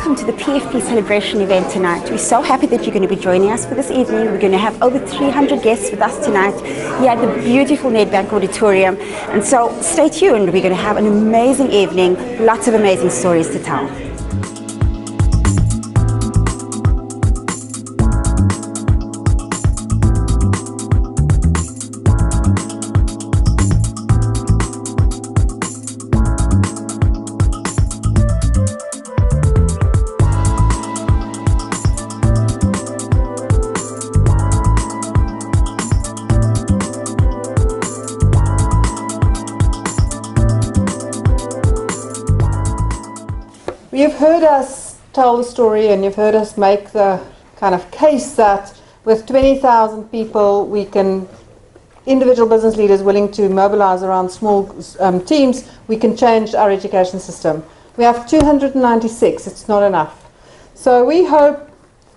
welcome to the PFP celebration event tonight. We're so happy that you're going to be joining us for this evening. We're going to have over 300 guests with us tonight here at the beautiful Nedbank Auditorium. And so stay tuned. We're going to have an amazing evening, lots of amazing stories to tell. You've heard us tell the story and you've heard us make the kind of case that with 20,000 people, we can, individual business leaders willing to mobilize around small teams, we can change our education system. We have 296, it's not enough. So we hope,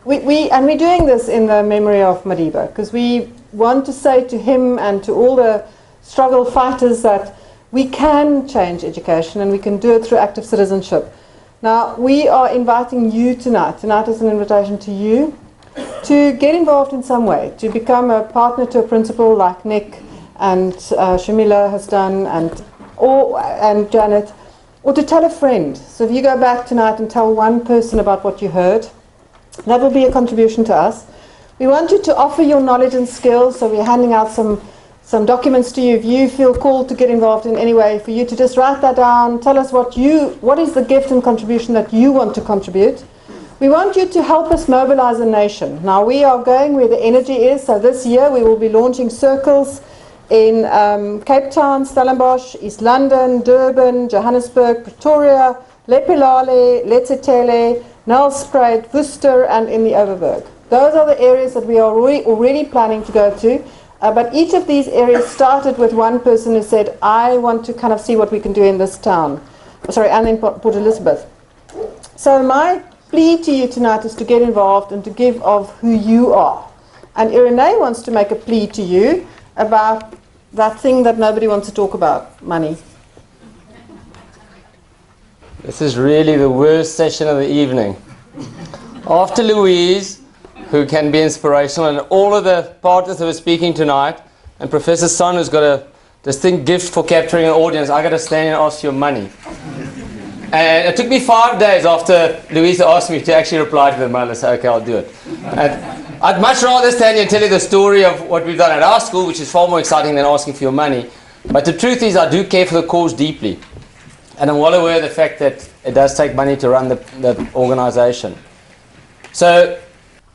and we're doing this in the memory of Madiba, because we want to say to him and to all the struggle fighters that we can change education and we can do it through active citizenship. Now, we are inviting you tonight. Tonight is an invitation to you to get involved in some way, to become a partner to a principal like Nick and Shamila has done, and Janet, or to tell a friend. So if you go back tonight and tell one person about what you heard, that will be a contribution to us. We want you to offer your knowledge and skills, so we're handing out some documents to you if you feel called to get involved in any way, for you to just write that down, tell us what is the gift and contribution that you want to contribute. We want you to help us mobilize a nation. Now we are going where the energy is, so this year we will be launching circles in Cape Town, Stellenbosch, East London, Durban, Johannesburg, Pretoria, Lepelale, Letsetele, Nelspruit, Worcester and in the Overberg. Those are the areas that we are already planning to go to. But each of these areas started with one person who said, I want to kind of see what we can do in this town. Sorry, and in Port Elizabeth. So my plea to you tonight is to get involved and to give of who you are. And Irene wants to make a plea to you about that thing that nobody wants to talk about, money. This is really the worst session of the evening. After Louise, who can be inspirational, and all of the partners that were speaking tonight, and Professor Son, who's got a distinct gift for capturing an audience, I got to stand and ask your money. And it took me 5 days after Louise asked me to actually reply to the mail and say, okay, I'll do it. And I'd much rather stand here and tell you the story of what we've done at our school, which is far more exciting than asking for your money. But the truth is, I do care for the cause deeply. And I'm well aware of the fact that it does take money to run the organization. So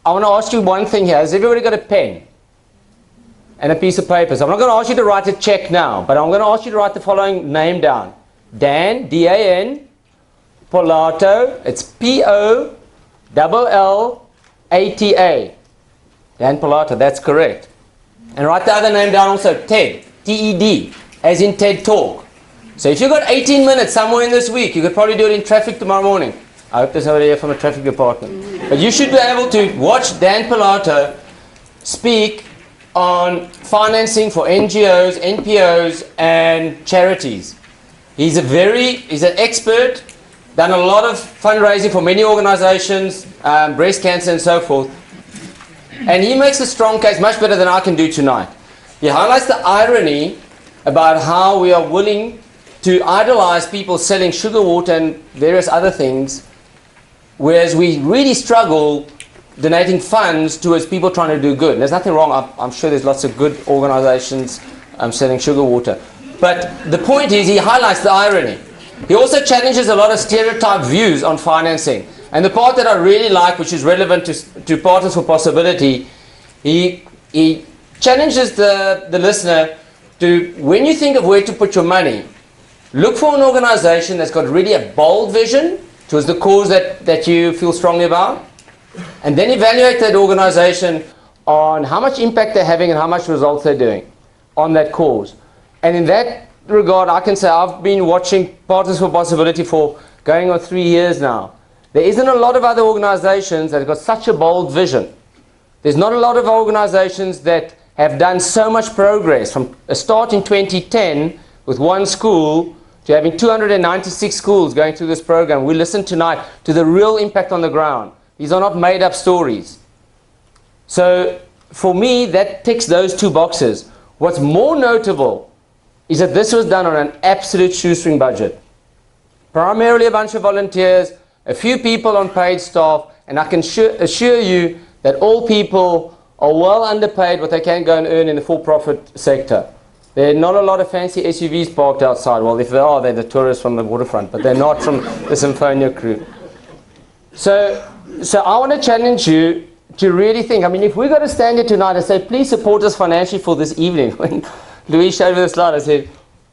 I want to ask you one thing here. Has everybody got a pen and a piece of paper? So I'm not going to ask you to write a check now, but I'm going to ask you to write the following name down. Dan, D-A-N, Polato. It's P-O-L-L-A-T-A. Dan Polato, that's correct. And write the other name down also, Ted, T-E-D, as in TED Talk. So if you've got 18 minutes somewhere in this week, you could probably do it in traffic tomorrow morning. I hope there's nobody here from the traffic department. But you should be able to watch Dan Pilato speak on financing for NGOs, NPOs, and charities. He's an expert, done a lot of fundraising for many organizations, breast cancer and so forth. And he makes a strong case, much better than I can do tonight. He highlights the irony about how we are willing to idolize people selling sugar water and various other things, whereas we really struggle donating funds towards people trying to do good. And there's nothing wrong. I'm sure there's lots of good organizations selling sugar water. But the point is, he highlights the irony. He also challenges a lot of stereotype views on financing. And the part that I really like, which is relevant to Partners for Possibility, he challenges the listener to, when you think of where to put your money, look for an organization that's got really a bold vision towards the cause that you feel strongly about, and then evaluate that organization on how much impact they're having and how much results they're doing on that cause. And in that regard, I can say I've been watching Partners for Possibility for going on 3 years now. There isn't a lot of other organizations that have got such a bold vision. There's not a lot of organizations that have done so much progress from a start in 2010 with one school to having 296 schools going through this program. We listened tonight to the real impact on the ground. These are not made up stories. So for me, that ticks those two boxes. What's more notable is that this was done on an absolute shoestring budget. Primarily a bunch of volunteers, a few people on paid staff, and I can assure you that all people are well underpaid what they can go and earn in the for-profit sector. There are not a lot of fancy SUVs parked outside. Well, if there are, they're the tourists from the waterfront, but they're not from the Symphonia crew. So I want to challenge you to really think. I mean, if we're going to stand here tonight and say, please support us financially for this evening, when Louise showed me the slide, I said,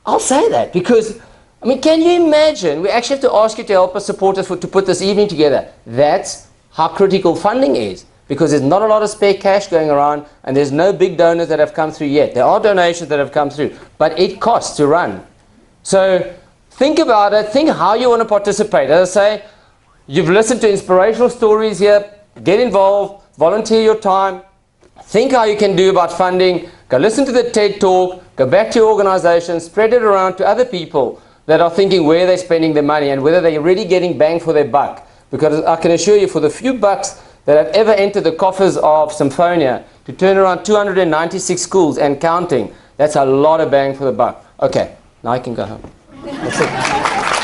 I'll say that, because, I mean, can you imagine? We actually have to ask you to help us support us to put this evening together. That's how critical funding is, because there's not a lot of spare cash going around, and there's no big donors that have come through yet. There are donations that have come through, but it costs to run. So think about it. Think how you want to participate. As I say, you've listened to inspirational stories here. Get involved. Volunteer your time. Think how you can do about funding. Go listen to the TED Talk. Go back to your organization. Spread it around to other people that are thinking where they're spending their money and whether they're really getting bang for their buck. Because I can assure you, for the few bucks that have ever entered the coffers of Symphonia, to turn around 296 schools and counting, that's a lot of bang for the buck. Okay, now I can go home. That's it.